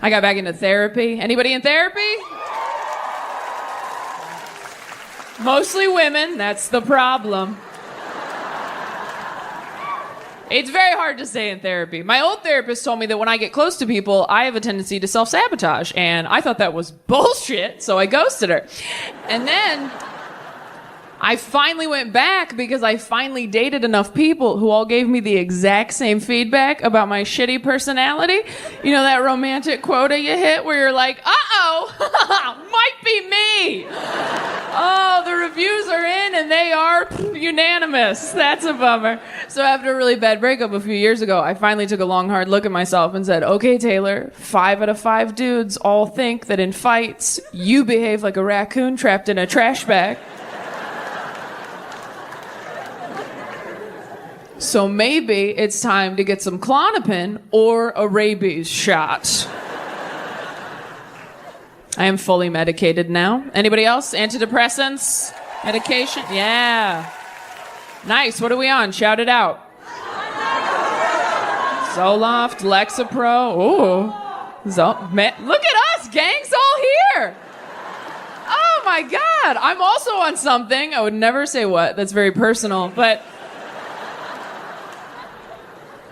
I got back into therapy. Anybody in therapy? Mostly women, that's the problem. It's very hard to stay in therapy. My old therapist told me that when I get close to people, I have a tendency to self-sabotage, and I thought that was bullshit, so I ghosted her. And then I finally went back because I finally dated enough people who all gave me the exact same feedback about my shitty personality. You know that romantic quota you hit where you're like, uh-oh, might be me. Oh, the reviews are in and they are unanimous. That's a bummer. So after a really bad breakup a few years ago, I finally took a long, hard look at myself and said, okay, Taylor, 5 out of 5 dudes all think that in fights, you behave like a raccoon trapped in a trash bag. So maybe it's time to get some Klonopin or a rabies shot. I am fully medicated now. Anybody else? Antidepressants? Medication? Yeah. Nice. What are we on? Shout it out. Zoloft, Lexapro. Ooh. Look at us. Gang's all here. Oh my God. I'm also on something. I would never say what. That's very personal, but...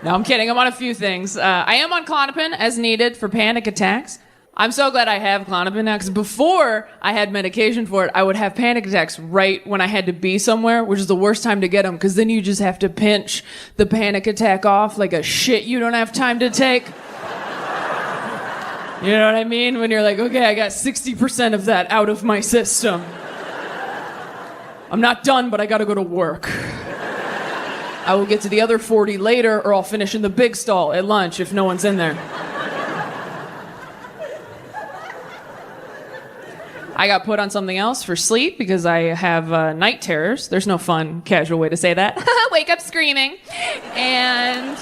No, I'm kidding. I'm on a few things. I am on Klonopin as needed for panic attacks. I'm so glad I have Klonopin now, because before I had medication for it, I would have panic attacks right when I had to be somewhere, which is the worst time to get them, because then you just have to pinch the panic attack off like a shit you don't have time to take. You know what I mean? When you're like, okay, I got 60% of that out of my system. I'm not done, but I gotta go to work. I will get to the other 40 later, or I'll finish in the big stall at lunch if no one's in there. I got put on something else for sleep because I have night terrors. There's no fun, casual way to say that. Wake up screaming. And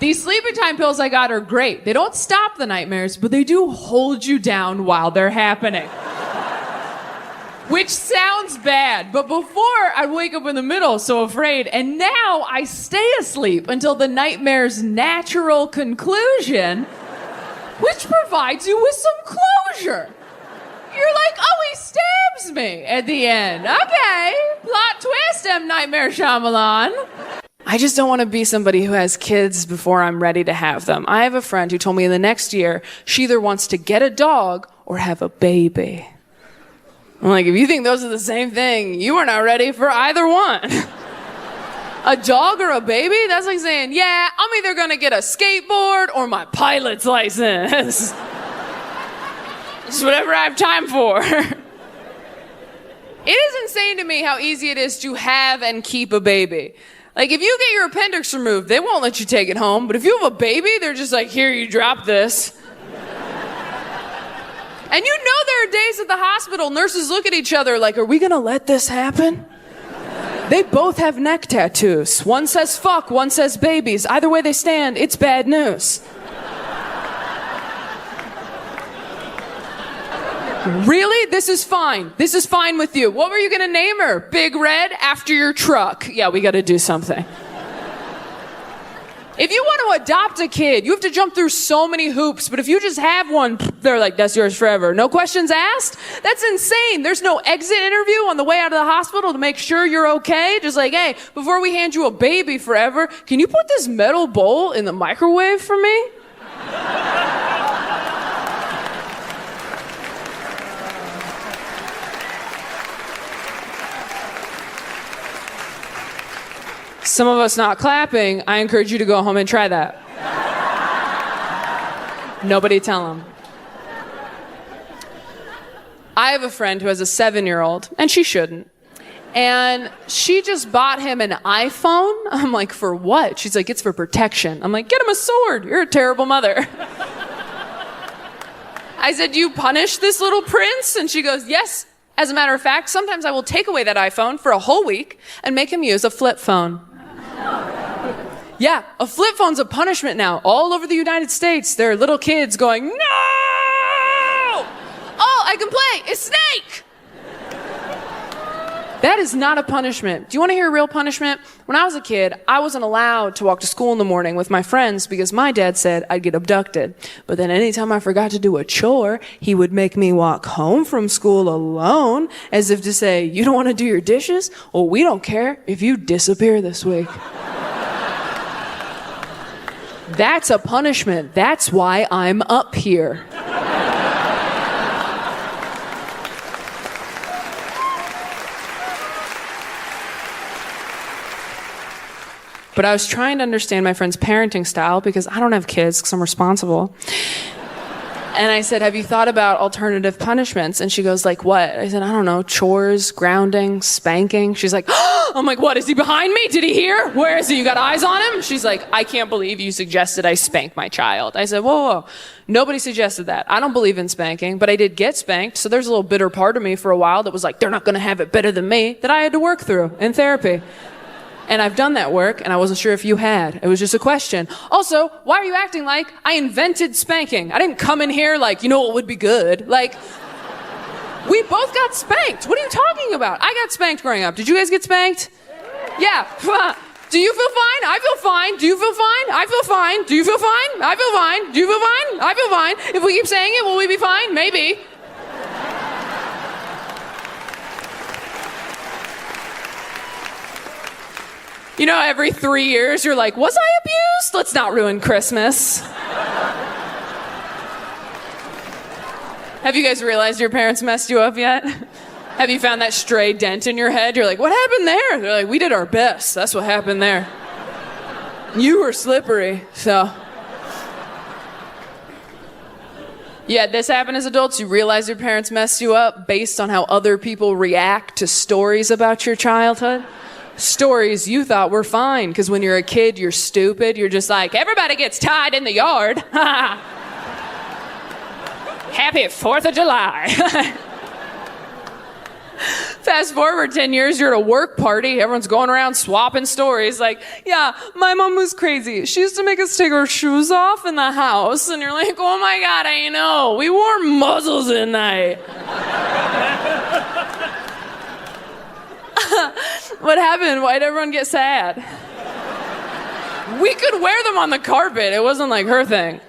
these sleeping time pills I got are great. They don't stop the nightmares, but they do hold you down while they're happening. Which sounds bad, but before I'd wake up in the middle, so afraid, and now I stay asleep until the nightmare's natural conclusion, which provides you with some closure. You're like, oh, he stabs me at the end. Okay, plot twist, M. Nightmare Shyamalan. I just don't want to be somebody who has kids before I'm ready to have them. I have a friend who told me in the next year she either wants to get a dog or have a baby. I'm like, if you think those are the same thing, you are not ready for either one. A dog or a baby? That's like saying, yeah, I'm either going to get a skateboard or my pilot's license. It's whatever I have time for. It is insane to me how easy it is to have and keep a baby. Like, if you get your appendix removed, they won't let you take it home. But if you have a baby, they're just like, here, you drop this. And you know there are days at the hospital, nurses look at each other like, are we gonna let this happen? They both have neck tattoos. One says fuck, one says babies. Either way they stand, it's bad news. Really? This is fine. This is fine with you. What were you gonna name her? Big Red after your truck. Yeah, we gotta do something. If you want to adopt a kid, you have to jump through so many hoops, but if you just have one, they're like, that's yours forever. No questions asked? That's insane. There's no exit interview on the way out of the hospital to make sure you're okay. Just like, hey, before we hand you a baby forever, can you put this metal bowl in the microwave for me? Some of us not clapping, I encourage you to go home and try that. Nobody tell them. I have a friend who has a 7-year-old, and she shouldn't. And she just bought him an iPhone. I'm like, for what? She's like, it's for protection. I'm like, get him a sword. You're a terrible mother. I said, do you punish this little prince? And she goes, yes. As a matter of fact, sometimes I will take away that iPhone for a whole week and make him use a flip phone. Yeah, a flip phone's a punishment now. All over the United States, there are little kids going, no! Oh, I can play. It's Snake! That is not a punishment. Do you want to hear a real punishment? When I was a kid, I wasn't allowed to walk to school in the morning with my friends because my dad said I'd get abducted. But then anytime I forgot to do a chore, he would make me walk home from school alone, as if to say, you don't want to do your dishes? Well, we don't care if you disappear this week. That's a punishment. That's why I'm up here. But I was trying to understand my friend's parenting style because I don't have kids because I'm responsible. And I said, have you thought about alternative punishments? And she goes, like what? I said, I don't know, chores, grounding, spanking. She's like, oh! I'm like, what, is he behind me? Did he hear? Where is he? You got eyes on him? She's like, I can't believe you suggested I spank my child. I said, whoa. Nobody suggested that. I don't believe in spanking, but I did get spanked. So there's a little bitter part of me for a while that was like, they're not going to have it better than me, that I had to work through in therapy. And I've done that work, and I wasn't sure if you had. It was just a question. Also, why are you acting like I invented spanking? I didn't come in here like, you know what would be good? Like, we both got spanked. What are you talking about? I got spanked growing up. Did you guys get spanked? Yeah. Do you feel fine? I feel fine. Do you feel fine? I feel fine. Do you feel fine? I feel fine. Do you feel fine? I feel fine. If we keep saying it, will we be fine? Maybe. You know, every 3 years, you're like, was I abused? Let's not ruin Christmas. Have you guys realized your parents messed you up yet? Have you found that stray dent in your head? You're like, what happened there? They're like, we did our best. That's what happened there. You were slippery, so. Yeah, this happened as adults. You realize your parents messed you up based on how other people react to stories about your childhood. Stories you thought were fine, because when you're a kid, you're stupid. You're just like, everybody gets tied in the yard. Happy 4th of July. Fast forward 10 years, you're at a work party. Everyone's going around swapping stories like, yeah, my mom was crazy. She used to make us take our shoes off in the house. And you're like, oh my God, I know. We wore muzzles at night. What happened? Why'd everyone get sad? We could wear them on the carpet. It wasn't like her thing.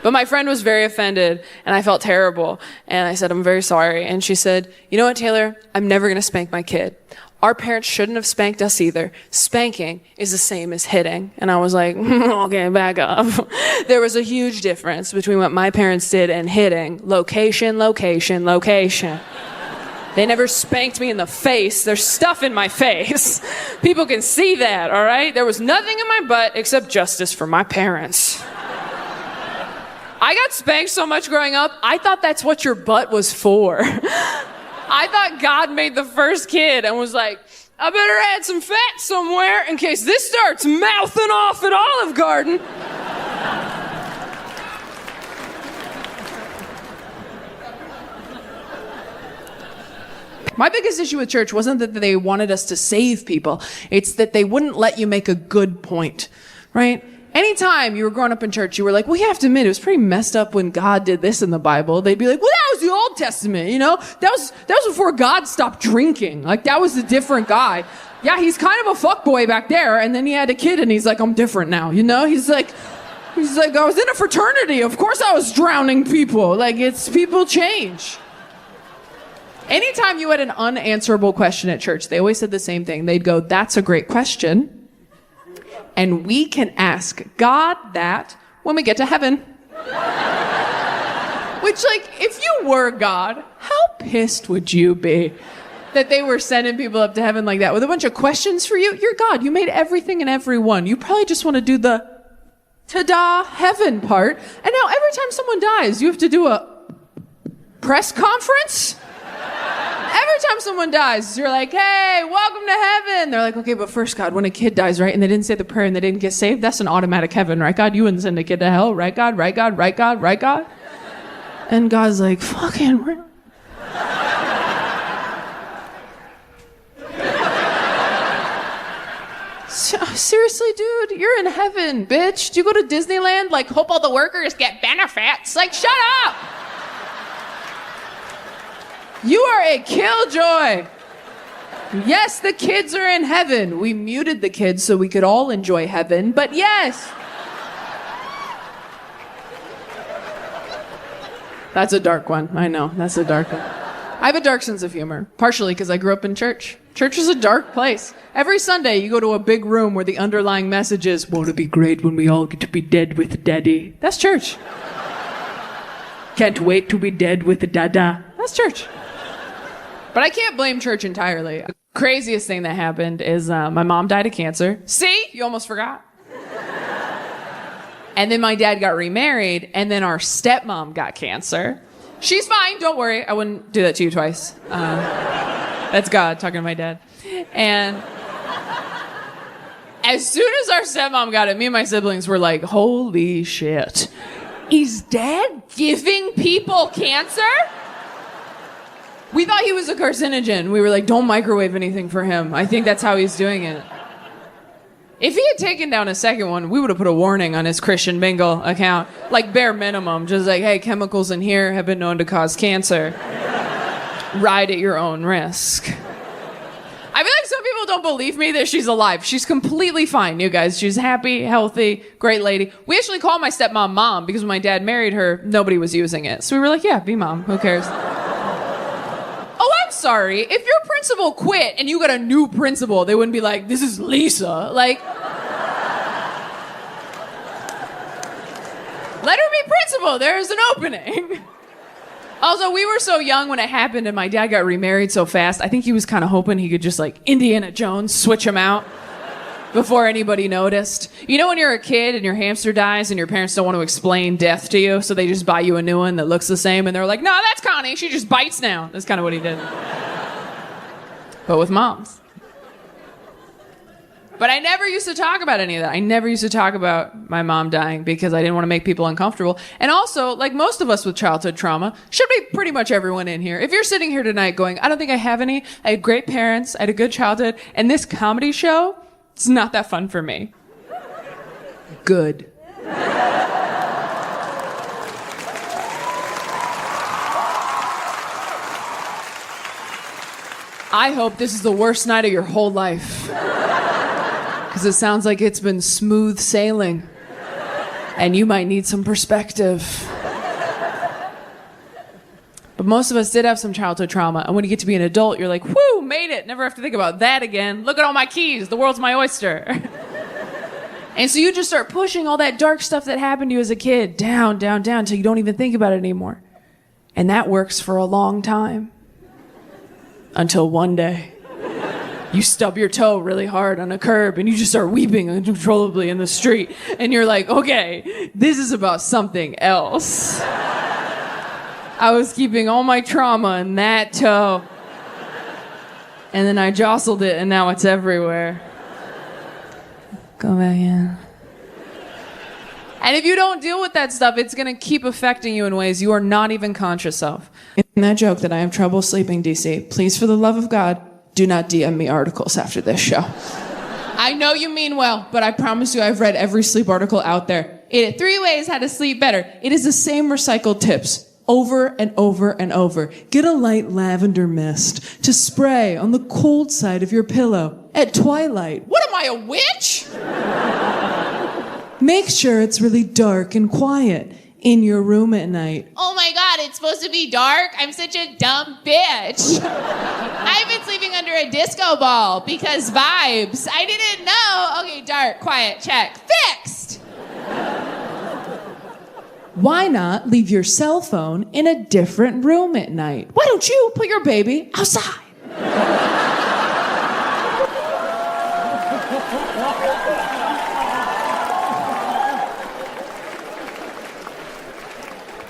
But my friend was very offended, and I felt terrible. And I said, I'm very sorry. And she said, you know what, Taylor? I'm never going to spank my kid. Our parents shouldn't have spanked us either. Spanking is the same as hitting. And I was like, okay, back up. There was a huge difference between what my parents did and hitting. Location, location, location. They never spanked me in the face. There's stuff in my face. People can see that, all right? There was nothing in my butt except justice for my parents. I got spanked so much growing up, I thought that's what your butt was for. I thought God made the first kid and was like, I better add some fat somewhere in case this starts mouthing off at Olive Garden. My biggest issue with church wasn't that they wanted us to save people. It's that they wouldn't let you make a good point, right? Anytime you were growing up in church, you were like, well, you have to admit, it was pretty messed up when God did this in the Bible. They'd be like, well, that was the Old Testament, you know? That was before God stopped drinking. Like, that was a different guy. Yeah, he's kind of a fuckboy back there, and then he had a kid, and he's like, I'm different now, you know? He's like, I was in a fraternity. Of course I was drowning people. Like, people change. Anytime you had an unanswerable question at church, they always said the same thing. They'd go, that's a great question. And we can ask God that when we get to heaven. Which, like, if you were God, how pissed would you be that they were sending people up to heaven like that with a bunch of questions for you? You're God. You made everything and everyone. You probably just want to do the ta-da heaven part. And now every time someone dies, you have to do a press conference? Every time someone dies, you're like, hey, welcome to heaven. They're like, okay, but first, God, when a kid dies, right, and they didn't say the prayer and they didn't get saved, that's an automatic heaven, right, God? You wouldn't send a kid to hell, right, God? Right, God? Right, God? Right, God? And God's like, fucking real. Seriously, dude, you're in heaven, bitch. Do you go to Disneyland? Like, hope all the workers get benefits. Like, shut up. You are a killjoy. Yes, the kids are in heaven. We muted the kids so we could all enjoy heaven, but yes. That's a dark one. I know, that's a dark one. I have a dark sense of humor, partially because I grew up in church. Church is a dark place. Every Sunday, you go to a big room where the underlying message is, won't it be great when we all get to be dead with Daddy? That's church. Can't wait to be dead with Dada. That's church. But I can't blame church entirely. The craziest thing that happened is my mom died of cancer. See? You almost forgot. And then my dad got remarried, and then our stepmom got cancer. She's fine, don't worry. I wouldn't do that to you twice. That's God talking to my dad. And as soon as our stepmom got it, me and my siblings were like, holy shit. Is Dad giving people cancer? We thought he was a carcinogen. We were like, don't microwave anything for him. I think that's how he's doing it. If he had taken down a second one, we would have put a warning on his Christian Mingle account. Like bare minimum. Just like, hey, chemicals in here have been known to cause cancer. Ride at your own risk. I feel like some people don't believe me that she's alive. She's completely fine, you guys. She's happy, healthy, great lady. We actually call my stepmom Mom because when my dad married her, nobody was using it. So we were like, yeah, be Mom. Who cares? Oh, I'm sorry. If your principal quit and you got a new principal, they wouldn't be like, this is Lisa. Like, let her be principal. There's an opening. Also, we were so young when it happened and my dad got remarried so fast. I think he was kind of hoping he could just like Indiana Jones switch him out before anybody noticed. You know when you're a kid and your hamster dies and your parents don't want to explain death to you, so they just buy you a new one that looks the same and they're like, no, that's Connie. She just bites now. That's kind of what he did. But with moms. But I never used to talk about any of that. I never used to talk about my mom dying because I didn't want to make people uncomfortable. And also, like most of us with childhood trauma, should be pretty much everyone in here. If you're sitting here tonight going, I don't think I have any, I had great parents, I had a good childhood, and this comedy show, it's not that fun for me. Good. I hope this is the worst night of your whole life. Because it sounds like it's been smooth sailing. And you might need some perspective. But most of us did have some childhood trauma. And when you get to be an adult, you're like, whoo, made it. Never have to think about that again. Look at all my keys. The world's my oyster. And so you just start pushing all that dark stuff that happened to you as a kid down, down, down, until you don't even think about it anymore. And that works for a long time. Until one day. You stub your toe really hard on a curb and you just start weeping uncontrollably in the street. And you're like, okay, this is about something else. I was keeping all my trauma in that toe. And then I jostled it and now it's everywhere. Go back in. And if you don't deal with that stuff, it's going to keep affecting you in ways you are not even conscious of. In that joke that I have trouble sleeping, DC, please, for the love of God, do not DM me articles after this show. I know you mean well, but I promise you I've read every sleep article out there. 3 ways how to sleep better. It is the same recycled tips over and over and over. Get a light lavender mist to spray on the cold side of your pillow at twilight. What am I, a witch? Make sure it's really dark and quiet in your room at night. Oh my God, it's supposed to be dark? I'm such a dumb bitch. I've been sleeping under a disco ball because vibes. I didn't know. Okay, dark, quiet, check. Fixed! Why not leave your cell phone in a different room at night? Why don't you put your baby outside?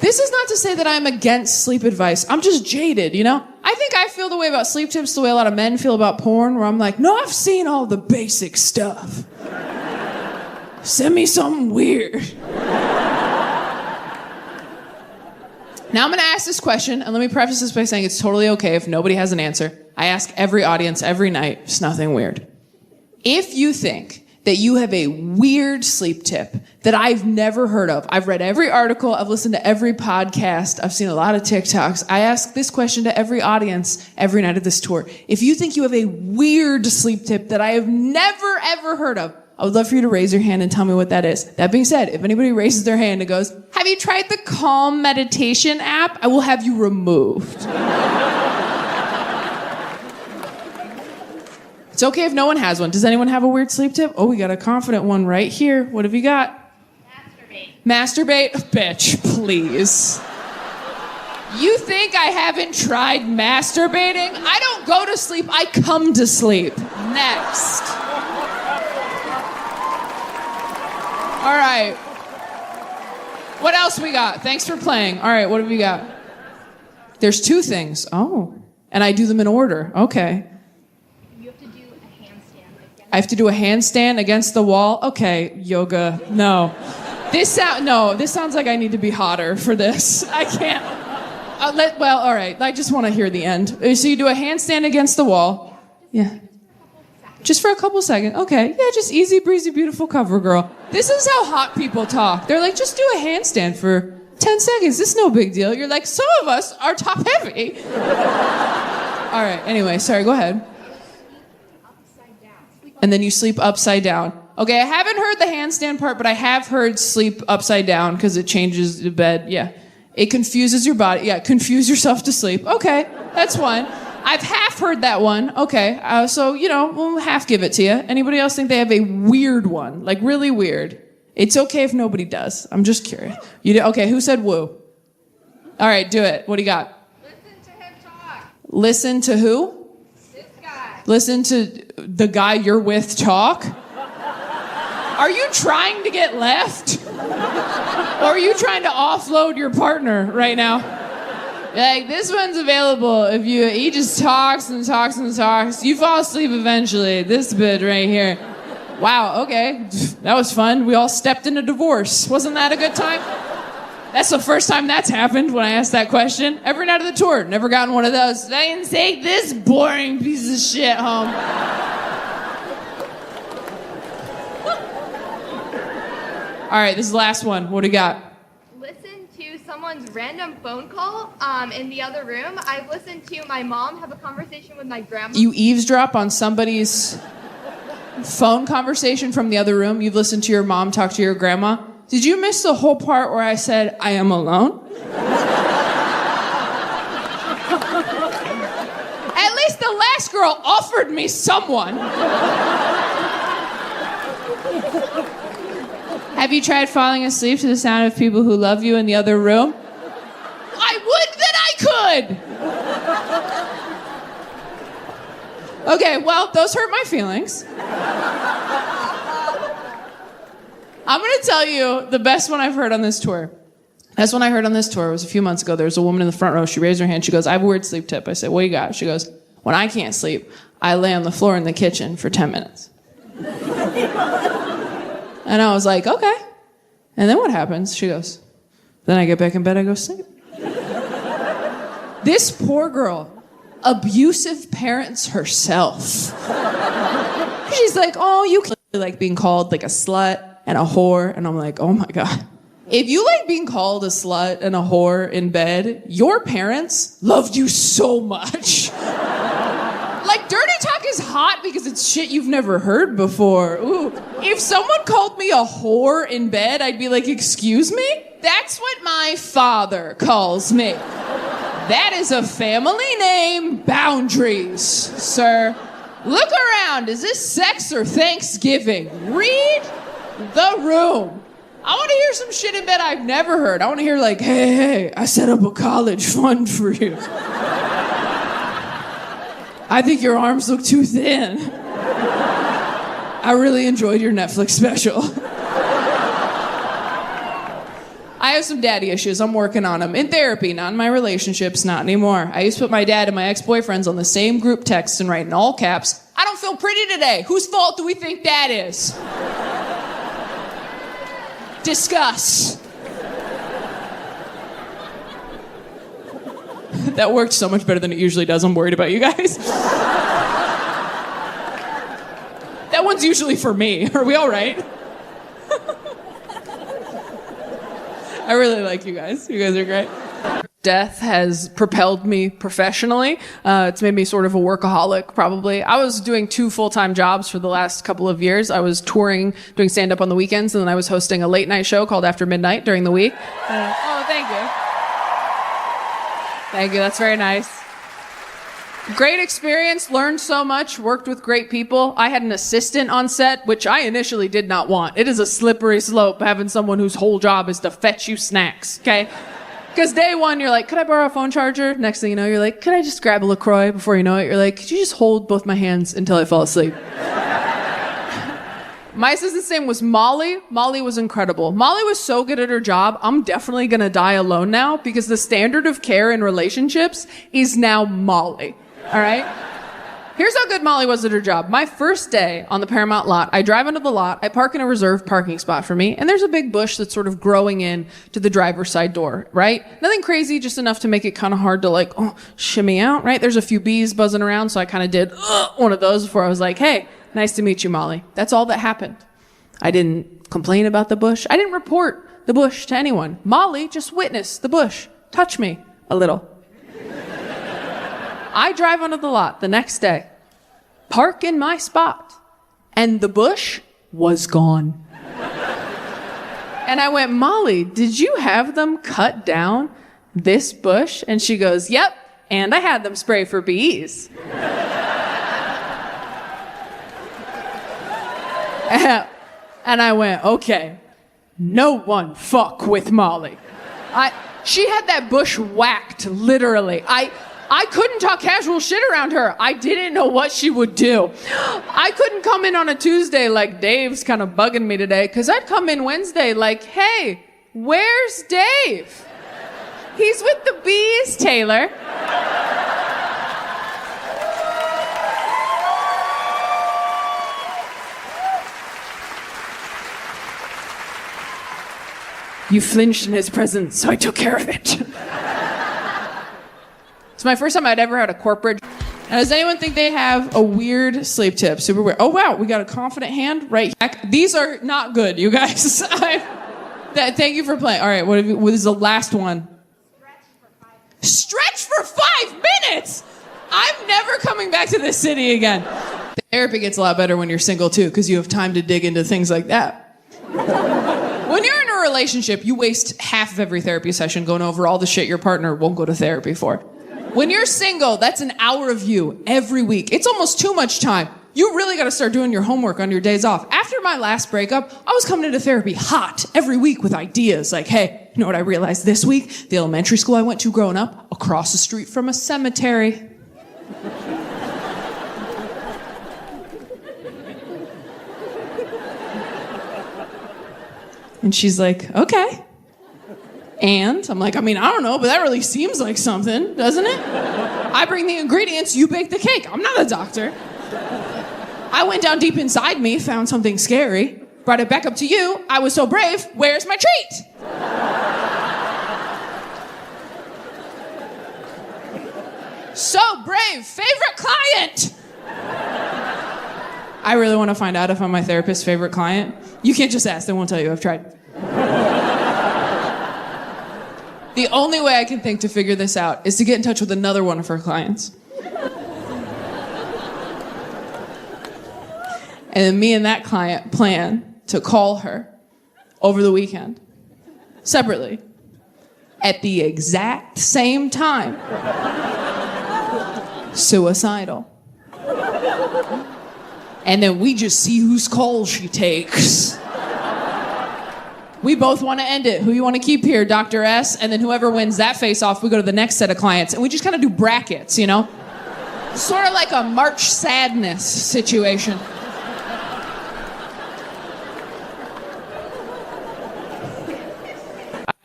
This is not to say that I'm against sleep advice. I'm just jaded, you know? I think I feel the way about sleep tips the way a lot of men feel about porn, where I'm like, no, I've seen all the basic stuff. Send me something weird. Now I'm going to ask this question, and let me preface this by saying it's totally okay if nobody has an answer. I ask every audience every night, it's nothing weird. If you think that you have a weird sleep tip that I've never heard of. I've read every article. I've listened to every podcast. I've seen a lot of TikToks. I ask this question to every audience every night of this tour. If you think you have a weird sleep tip that I have never, ever heard of, I would love for you to raise your hand and tell me what that is. That being said, if anybody raises their hand and goes, have you tried the Calm meditation app? I will have you removed. It's okay if no one has one. Does anyone have a weird sleep tip? Oh, we got a confident one right here. What have you got? Masturbate? Bitch, please. You think I haven't tried masturbating? I don't go to sleep, I come to sleep. Next. All right. What else we got? Thanks for playing. All right, what have we got? There's 2 things. Oh. And I do them in order. Okay. I have to do a handstand against the wall? Okay, yoga. No. This sounds like I need to be hotter for this. I can't. All right. I just want to hear the end. So you do a handstand against the wall. Yeah. Just for a couple seconds. Okay. Yeah, just easy breezy, beautiful cover girl. This is how hot people talk. They're like, just do a handstand for 10 seconds. This is no big deal. You're like, some of us are top heavy. All right. Anyway, sorry. Go ahead. And then you sleep upside down. Okay, I haven't heard the handstand part, but I have heard sleep upside down because it changes the bed. Yeah. It confuses your body. Yeah, confuse yourself to sleep. Okay, that's one. I've half heard that one. Okay, so, we'll half give it to you. Anybody else think they have a weird one? Like, really weird? It's okay if nobody does. I'm just curious. Okay, who said woo? All right, do it. What do you got? Listen to him talk. Listen to who? Listen to the guy you're with talk? Are you trying to get left? Or are you trying to offload your partner right now? Like, this one's available if he just talks and talks and talks. You fall asleep eventually. This bit right here. Wow, okay. That was fun. We all stepped in a divorce. Wasn't that a good time? That's the first time that's happened when I asked that question. Every night of the tour, never gotten one of those. I can take this boring piece of shit home. All right, this is the last one. What do you got? Listen to someone's random phone call in the other room. I've listened to my mom have a conversation with my grandma. You eavesdrop on somebody's phone conversation from the other room? You've listened to your mom talk to your grandma? Did you miss the whole part where I said, I am alone? At least the last girl offered me someone. Have you tried falling asleep to the sound of people who love you in the other room? I would that I could. Okay, well, those hurt my feelings. I'm going to tell you the best one I've heard on this tour. Best one I heard on this tour was a few months ago. There was a woman in the front row. She raised her hand. She goes, I have a weird sleep tip. I said, what do you got? She goes, when I can't sleep, I lay on the floor in the kitchen for 10 minutes. And I was like, okay. And then what happens? She goes, then I get back in bed, I go sleep. This poor girl, abusive parents herself. She's like, oh, you like being called like a slut and a whore. And I'm like, oh my God. If you like being called a slut and a whore in bed, your parents loved you so much. Like, dirty talk is hot because it's shit you've never heard before. Ooh. If someone called me a whore in bed, I'd be like, excuse me? That's what my father calls me. That is a family name. Boundaries, sir. Look around. Is this sex or Thanksgiving? Read the room. I want to hear some shit in bed I've never heard. I want to hear like, hey, I set up a college fund for you. I think your arms look too thin. I really enjoyed your Netflix special. I have some daddy issues. I'm working on them. In therapy, not in my relationships, not anymore. I used to put my dad and my ex-boyfriends on the same group text and write in all caps, I don't feel pretty today. Whose fault do we think that is? Discuss. That worked so much better than it usually does. I'm worried about you guys. That one's one's usually for me. Are we all right? I really like you guys. You guys are great. Death has propelled me professionally. It's made me sort of a workaholic, probably. I was doing 2 full-time jobs for the last couple of years. I was touring, doing stand-up on the weekends, and then I was hosting a late-night show called After Midnight during the week. Oh, thank you. Thank you. That's very nice. Great experience. Learned so much. Worked with great people. I had an assistant on set, which I initially did not want. It is a slippery slope having someone whose whole job is to fetch you snacks, okay? Because day one, you're like, could I borrow a phone charger? Next thing you know, you're like, could I just grab a LaCroix? Before you know it, you're like, could you just hold both my hands until I fall asleep? My assistant's name was Molly. Molly was incredible. Molly was so good at her job, I'm definitely going to die alone now because the standard of care in relationships is now Molly. All right? Here's how good Molly was at her job. My first day on the Paramount lot, I drive into the lot, I park in a reserved parking spot for me, and there's a big bush that's sort of growing in to the driver's side door, right? Nothing crazy, just enough to make it kind of hard to shimmy out, right? There's a few bees buzzing around, so I kind of did one of those before I was like, hey, nice to meet you, Molly. That's all that happened. I didn't complain about the bush. I didn't report the bush to anyone. Molly just witnessed the bush touch me a little. I drive onto the lot the next day, park in my spot, and the bush was gone. And I went, Molly, did you have them cut down this bush? And she goes, yep, and I had them spray for bees. And I went, okay, no one fuck with Molly. She had that bush whacked, literally. I couldn't talk casual shit around her. I didn't know what she would do. I couldn't come in on a Tuesday like Dave's kind of bugging me today, because I'd come in Wednesday like, hey, where's Dave? He's with the bees, Taylor. You flinched in his presence, so I took care of it. It's my first time I'd ever had a corporate. And does anyone think they have a weird sleep tip? Super weird. Oh, wow, we got a confident hand right here. These are not good, you guys. Thank you for playing. All right, what is the last one? Stretch for 5 minutes? I'm never coming back to this city again. Therapy gets a lot better when you're single, too, because you have time to dig into things like that. When you're in a relationship, you waste half of every therapy session going over all the shit your partner won't go to therapy for. When you're single, that's an hour of you every week. It's almost too much time. You really got to start doing your homework on your days off. After my last breakup, I was coming into therapy hot every week with ideas like, hey, you know what I realized this week? The elementary school I went to growing up, across the street from a cemetery. And she's like, okay. And I'm like, I don't know, but that really seems like something, doesn't it? I bring the ingredients, you bake the cake. I'm not a doctor. I went down deep inside me, found something scary, brought it back up to you. I was so brave. Where's my treat? So brave. Favorite client. I really want to find out if I'm my therapist's favorite client. You can't just ask. They won't tell you. I've tried. The only way I can think to figure this out is to get in touch with another one of her clients. And then me and that client plan to call her over the weekend, separately, at the exact same time. Suicidal. And then we just see whose call she takes. We both want to end it. Who you want to keep here, Dr. S? And then whoever wins that face-off, we go to the next set of clients. And we just kind of do brackets, you know? Sort of like a March Sadness situation.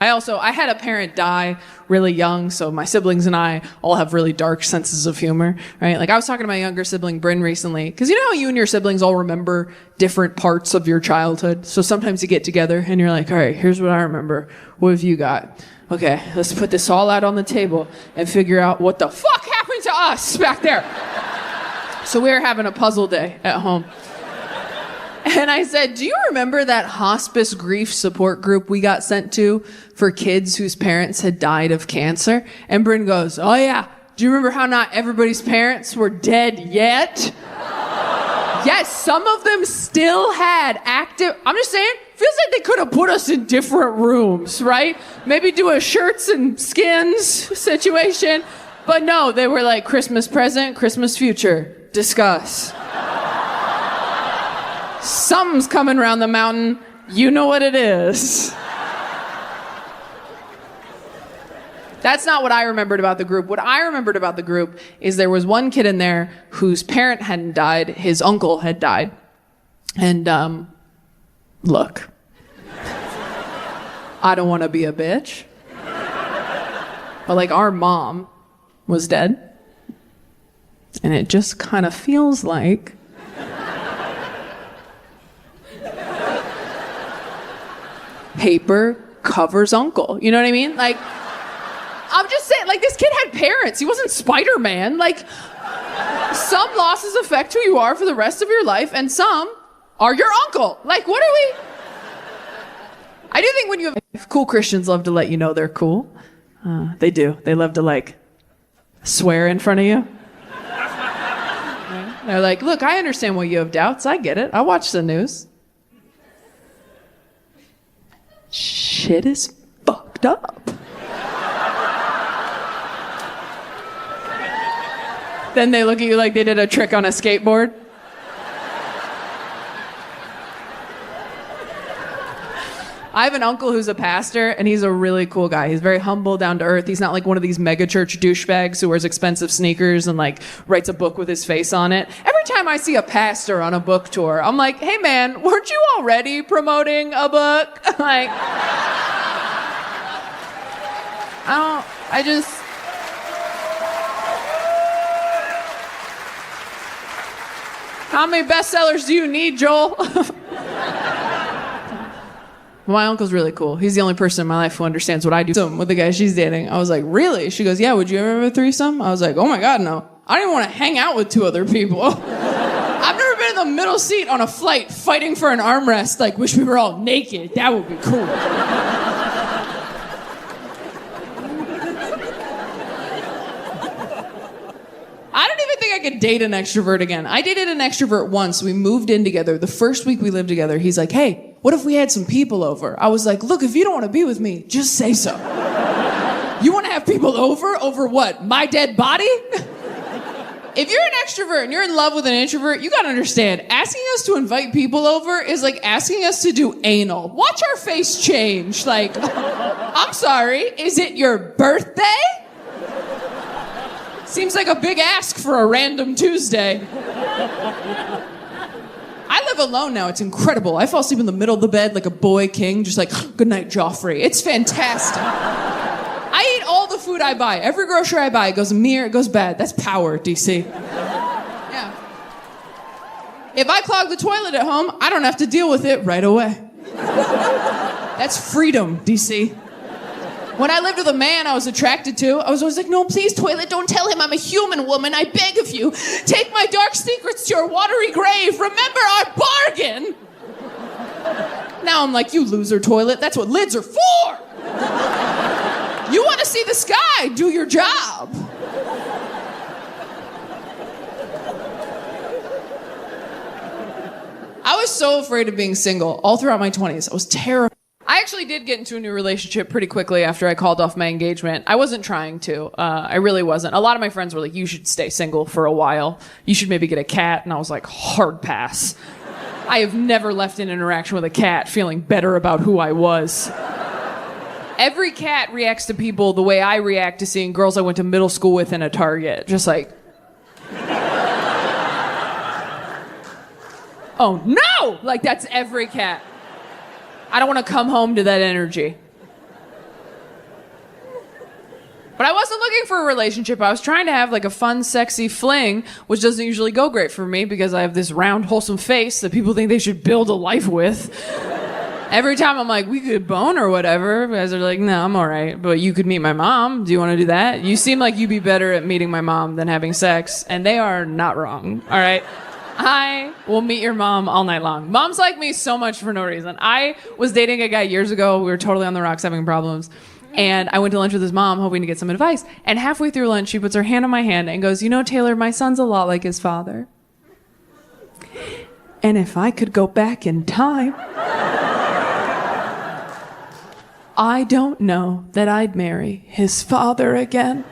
I had a parent die really young, so my siblings and I all have really dark senses of humor, right? Like I was talking to my younger sibling, Bryn, recently, because you know how you and your siblings all remember different parts of your childhood? So sometimes you get together and you're like, all right, here's what I remember. What have you got? Okay, let's put this all out on the table and figure out what the fuck happened to us back there. So we were having a puzzle day at home. And I said, do you remember that hospice grief support group we got sent to for kids whose parents had died of cancer? And Bryn goes, oh yeah. Do you remember how not everybody's parents were dead yet? Yes, some of them still had active... I'm just saying, feels like they could have put us in different rooms, right? Maybe do a shirts and skins situation. But no, they were like, Christmas present, Christmas future. Discuss. Something's coming around the mountain. You know what it is. That's not what I remembered about the group. What I remembered about the group is there was one kid in there whose parent hadn't died. His uncle had died. And, look. I don't want to be a bitch. But, like, our mom was dead. And it just kind of feels like... paper covers uncle. You know what I mean? Like... I'm just saying, like, this kid had parents. He wasn't Spider-Man. Like, some losses affect who you are for the rest of your life, and some are your uncle. Like, what are we... I do think when you have... Cool Christians love to let you know they're cool. They do. They love to, like, swear in front of you. Right? They're like, look, I understand why you have doubts. I get it. I watch the news. Shit is fucked up. Then they look at you like they did a trick on a skateboard. I have an uncle who's a pastor, and he's a really cool guy. He's very humble, down to earth. He's not like one of these mega church douchebags who wears expensive sneakers and like writes a book with his face on it. Every time I see a pastor on a book tour, I'm like, hey man, weren't you already promoting a book? Like, how many bestsellers do you need, Joel? My uncle's really cool. He's the only person in my life who understands what I do with the guy she's dating. I was like, really? She goes, yeah, would you ever have a threesome? I was like, oh my God, no. I don't even want to hang out with two other people. I've never been in the middle seat on a flight fighting for an armrest, like, wish we were all naked. That would be cool. I don't even think I could date an extrovert again. I dated an extrovert once. We moved in together. The first week we lived together, he's like, hey, what if we had some people over? I was like, look, if you don't want to be with me, just say so. You want to have people over? Over what? My dead body? If you're an extrovert and you're in love with an introvert, you got to understand, asking us to invite people over is like asking us to do anal. Watch our face change. Like, I'm sorry, is it your birthday? Seems like a big ask for a random Tuesday. I live alone now. It's incredible. I fall asleep in the middle of the bed like a boy king, just like, good night, Joffrey. It's fantastic. I eat all the food I buy. Every grocery I buy, it goes mere, it goes bad. That's power, DC. Yeah. If I clog the toilet at home, I don't have to deal with it right away. That's freedom, DC. When I lived with a man I was attracted to, I was always like, no, please, toilet, don't tell him I'm a human woman. I beg of you. Take my dark secrets to your watery grave. Remember our bargain. Now I'm like, you loser, toilet. That's what lids are for. You want to see the sky. Do your job. I was so afraid of being single all throughout my 20s. I was terrified. I actually did get into a new relationship pretty quickly after I called off my engagement. I wasn't trying to. I really wasn't. A lot of my friends were like, you should stay single for a while. You should maybe get a cat. And I was like, hard pass. I have never left an interaction with a cat feeling better about who I was. Every cat reacts to people the way I react to seeing girls I went to middle school with in a Target. Just like... oh, no! Like, that's every cat. I don't want to come home to that energy. But I wasn't looking for a relationship. I was trying to have like a fun, sexy fling, which doesn't usually go great for me because I have this round, wholesome face that people think they should build a life with. Every time I'm like, we could bone or whatever, guys are like, no, I'm all right. But you could meet my mom. Do you want to do that? You seem like you'd be better at meeting my mom than having sex. And they are not wrong, all right? I will meet your mom all night long. Moms like me so much for no reason. I was dating a guy years ago. We were totally on the rocks having problems. And I went to lunch with his mom hoping to get some advice. And halfway through lunch, she puts her hand on my hand and goes, Taylor, my son's a lot like his father. And if I could go back in time, I don't know that I'd marry his father again.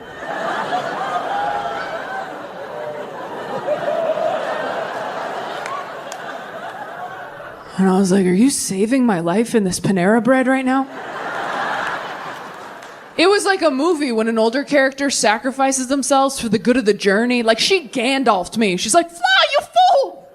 And I was like, are you saving my life in this Panera Bread right now? It was like a movie when an older character sacrifices themselves for the good of the journey. Like, she Gandalf'd me. She's like, fly, you fool!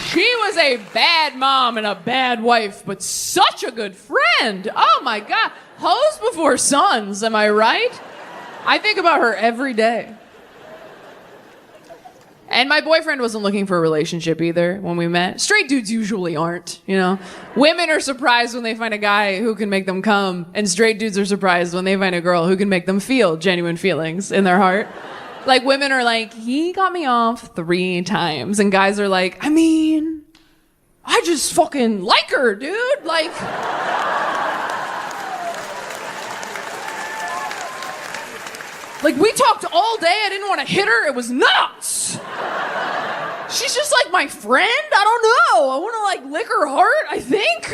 She was a bad mom and a bad wife, but such a good friend. Oh my God. Hoes before sons, am I right? I think about her every day. And my boyfriend wasn't looking for a relationship either when we met. Straight dudes usually aren't, Women are surprised when they find a guy who can make them come, and straight dudes are surprised when they find a girl who can make them feel genuine feelings in their heart. Like, women are like, he got me off 3 times, and guys are like, I just fucking like her, dude. Like... Like, we talked all day. I didn't want to hit her. It was nuts. She's just like my friend. I don't know. I want to lick her heart, I think.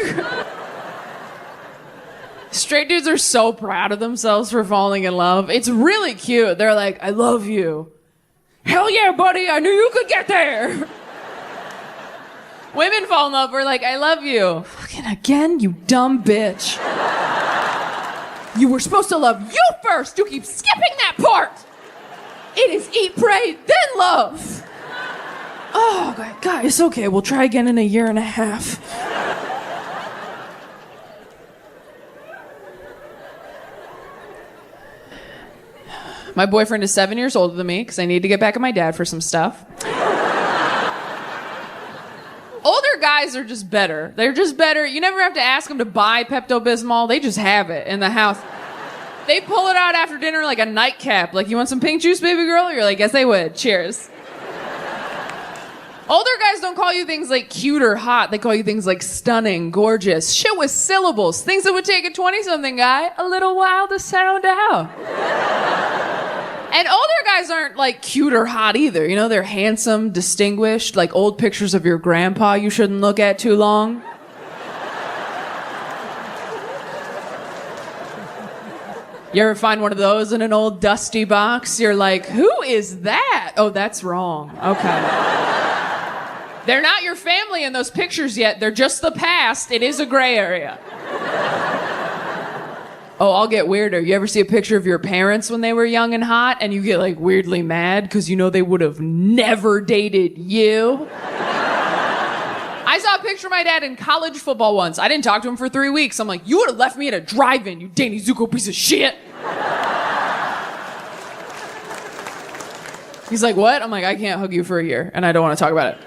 Straight dudes are so proud of themselves for falling in love. It's really cute. They're like, I love you. Hell yeah, buddy. I knew you could get there. Women fall in love. We're like, I love you. Fucking again, you dumb bitch. You were supposed to love you first. You keep skipping that part. It is eat, pray, then love. Oh, God, it's okay. We'll try again in a year and a half. My boyfriend is 7 years older than me because I need to get back at my dad for some stuff. Older guys are just better. They're just better. You never have to ask them to buy Pepto-Bismol. They just have it in the house. They pull it out after dinner like a nightcap. Like, you want some pink juice, baby girl? You're like, yes, they would. Cheers. Older guys don't call you things like cute or hot. They call you things like stunning, gorgeous. Shit with syllables. Things that would take a 20-something guy a little while to sound out. And older guys aren't cute or hot either. They're handsome, distinguished, like old pictures of your grandpa you shouldn't look at too long. You ever find one of those in an old dusty box? You're like, who is that? Oh, that's wrong. Okay. They're not your family in those pictures yet. They're just the past. It is a gray area. Oh, I'll get weirder. You ever see a picture of your parents when they were young and hot and you get weirdly mad because they would have never dated you? I saw a picture of my dad in college football once. I didn't talk to him for 3 weeks. I'm like, you would have left me at a drive-in, you Danny Zuko piece of shit. He's like, what? I'm like, I can't hug you for a year and I don't want to talk about it.